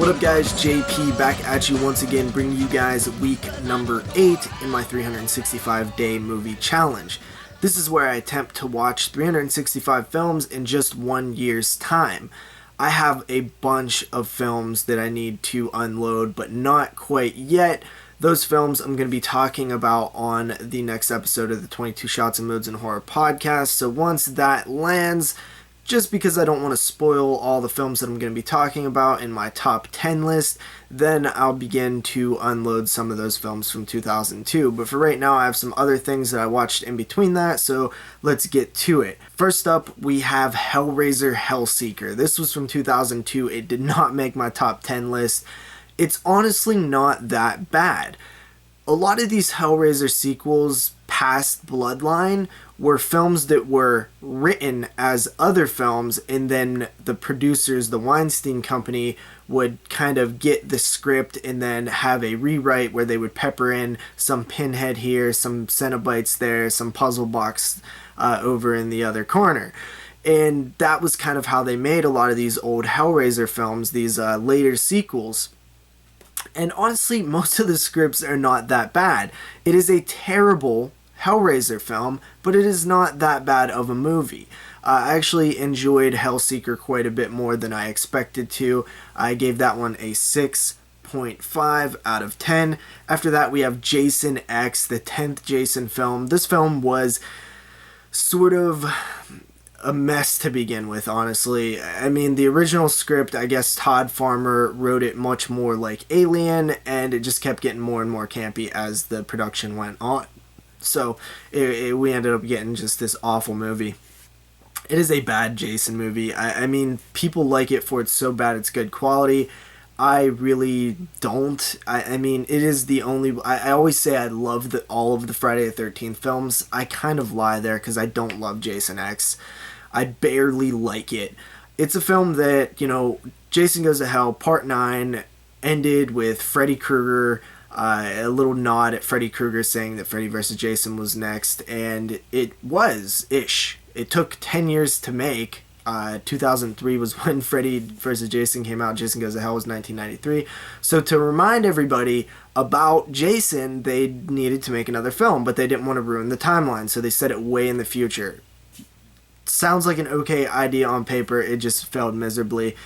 What up guys, JP back at you once again, bringing you guys week number 8 in my 365 day movie challenge. This is where I attempt to watch 365 films in just 1 year's time. I have a bunch of films that I need to unload, but not quite yet. Those films I'm going to be talking about on the next episode of the 22 Shots and Moods and Horror podcast, so once that lands, just because I don't want to spoil all the films that I'm going to be talking about in my top 10 list, then I'll begin to unload some of those films from 2002. But for right now, I have some other things that I watched in between that, so let's get to it. First up, we have Hellraiser Hellseeker. This was from 2002. It did not make my top 10 list. It's honestly not that bad. A lot of these Hellraiser sequels past Bloodline were films that were written as other films, and then the producers, the Weinstein Company, would kind of get the script and then have a rewrite where they would pepper in some Pinhead here, some Cenobites there, some puzzle box over in the other corner. And that was kind of how they made a lot of these old Hellraiser films, these later sequels. And honestly, most of the scripts are not that bad. It is a terrible Hellraiser film, but it is not that bad of a movie. I actually enjoyed Hellseeker quite a bit more than I expected to. I gave that one a 6.5 out of 10. After that, we have Jason X, the 10th Jason film. This film was sort of a mess to begin with, honestly. I mean, the original script, I guess Todd Farmer wrote it much more like Alien, and it just kept getting more and more campy as the production went on. So we ended up getting just this awful movie. It is a bad Jason movie. I mean, people like it for it's so bad it's good quality. I really don't. I mean, it is the only... I always say I love all of the Friday the 13th films. I kind of lie there because I don't love Jason X. I barely like it. It's a film that, you know, Jason Goes to Hell, Part 9, ended with Freddy Krueger, a little nod at Freddy Krueger saying that Freddy vs. Jason was next, and it was-ish. It took 10 years to make. 2003 was when Freddy vs. Jason came out. Jason Goes to Hell was 1993. So to remind everybody about Jason, they needed to make another film, but they didn't want to ruin the timeline, so they set it way in the future. Sounds like an okay idea on paper. It just failed miserably.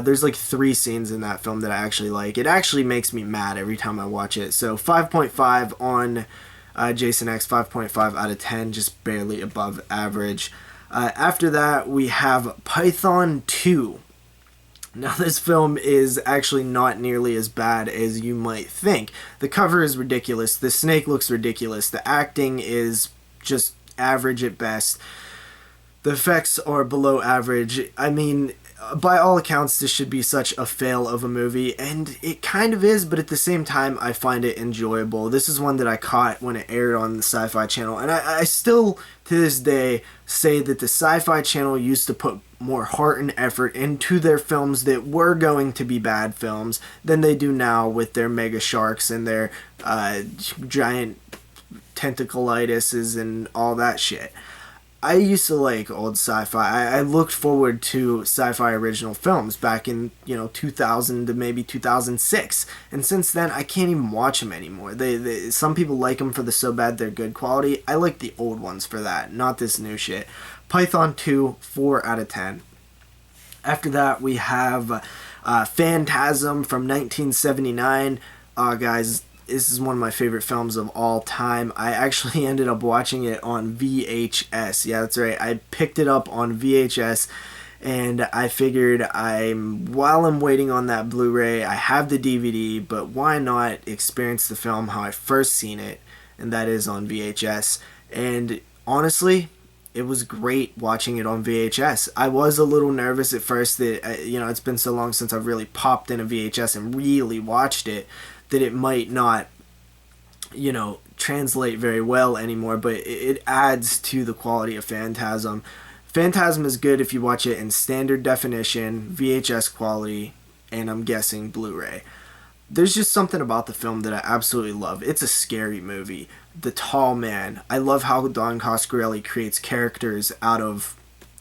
There's like 3 scenes in that film that I actually like. It actually makes me mad every time I watch it. So 5.5 on Jason X, 5.5 out of 10, just barely above average. After that, we have Python 2. Now, this film is actually not nearly as bad as you might think. The cover is ridiculous. The snake looks ridiculous. The acting is just average at best. The effects are below average. I mean, by all accounts, this should be such a fail of a movie, and it kind of is, but at the same time, I find it enjoyable. This is one that I caught when it aired on the Sci-Fi Channel, and I still, to this day, say that the Sci-Fi Channel used to put more heart and effort into their films that were going to be bad films than they do now with their mega sharks and their giant tentacleitis and all that shit. I used to like old sci-fi. I looked forward to sci-fi original films back in, 2000 to maybe 2006. And since then, I can't even watch them anymore. Some people like them for the so bad they're good quality. I like the old ones for that, not this new shit. Python 2, 4 out of 10. After that, we have Phantasm from 1979. Guys, this is one of my favorite films of all time. I actually ended up watching it on VHS. Yeah, that's right. I picked it up on VHS, and I figured while I'm waiting on that Blu-ray, I have the DVD, but why not experience the film how I first seen it, and that is on VHS. And honestly, it was great watching it on VHS. I was a little nervous at first that, it's been so long since I've really popped in a VHS and really watched it, that it might not, translate very well anymore, but it adds to the quality of Phantasm. Phantasm is good if you watch it in standard definition, VHS quality, and I'm guessing Blu-ray. There's just something about the film that I absolutely love. It's a scary movie. The Tall Man. I love how Don Coscarelli creates characters out of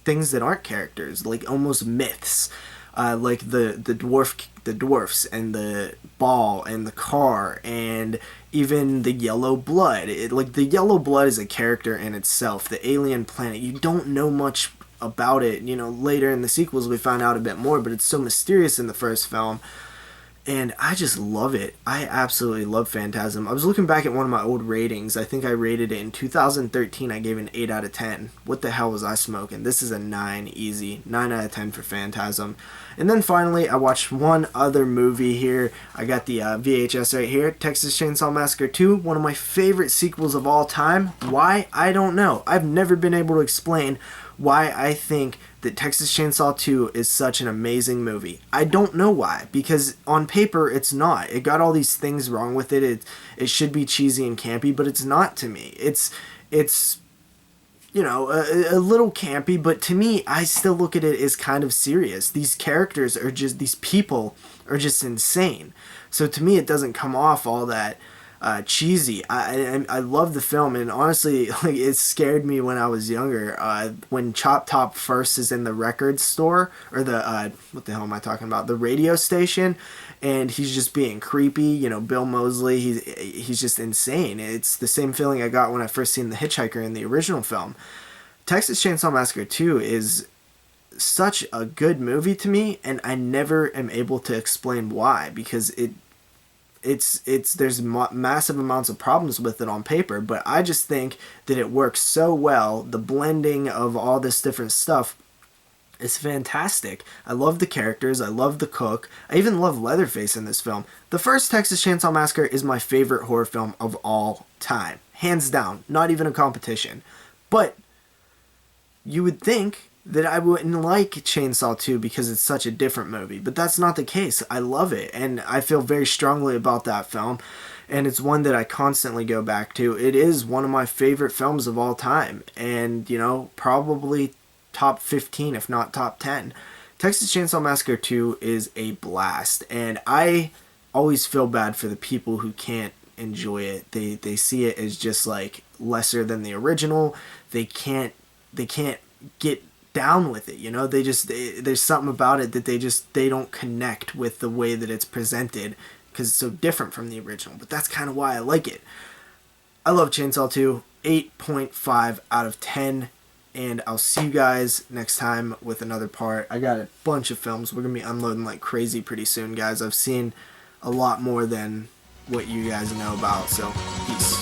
things that aren't characters, like almost myths. like the dwarfs and the ball and the car and even the yellow blood. Like the yellow blood is a character in itself. The alien planet, you don't know much about it. You know, later in the sequels we find out a bit more, but it's so mysterious in the first film. And I just love it. I absolutely love Phantasm. I was looking back at one of my old ratings. I think I rated it in 2013. I gave it an 8 out of 10. What the hell was I smoking? This is a 9, easy. 9 out of 10 for Phantasm. And then finally, I watched one other movie here. I got the VHS right here. Texas Chainsaw Massacre 2. One of my favorite sequels of all time. Why? I don't know. I've never been able to explain why I think that Texas Chainsaw 2 is such an amazing movie. I don't know why, because on paper it's not. It got all these things wrong with it. It should be cheesy and campy, but it's not to me. It's you know, a little campy, but to me, I still look at it as kind of serious. These characters are just, these people are just insane. So to me, it doesn't come off all that cheesy. I love the film, and honestly, like, it scared me when I was younger. When Chop Top first is in the record store, or the what the hell am I talking about? The radio station, and he's just being creepy. You know, Bill Moseley. He's just insane. It's the same feeling I got when I first seen The Hitchhiker in the original film. Texas Chainsaw Massacre 2 is such a good movie to me, and I never am able to explain why, because there's massive amounts of problems with it on paper, but I just think that it works so well. The blending of all this different stuff is fantastic. I love the characters. I love the cook. I even love Leatherface in this film. The first Texas Chainsaw Massacre is my favorite horror film of all time. Hands down. Not even a competition. But you would think that I wouldn't like Chainsaw 2 because it's such a different movie. But that's not the case. I love it, and I feel very strongly about that film, and it's one that I constantly go back to. It is one of my favorite films of all time, and, you know, probably top 15, if not top 10. Texas Chainsaw Massacre 2 is a blast, and I always feel bad for the people who can't enjoy it. They see it as just, like, lesser than the original. They can't get down with it, you know. There's something about it that they don't connect with the way that it's presented, because it's so different from the original. But that's kind of why I like it. I love Chainsaw 2. 8.5 out of 10, and I'll see you guys next time with another part. I got a bunch of films. We're gonna be unloading like crazy pretty soon, guys. I've seen a lot more than what you guys know about, so peace.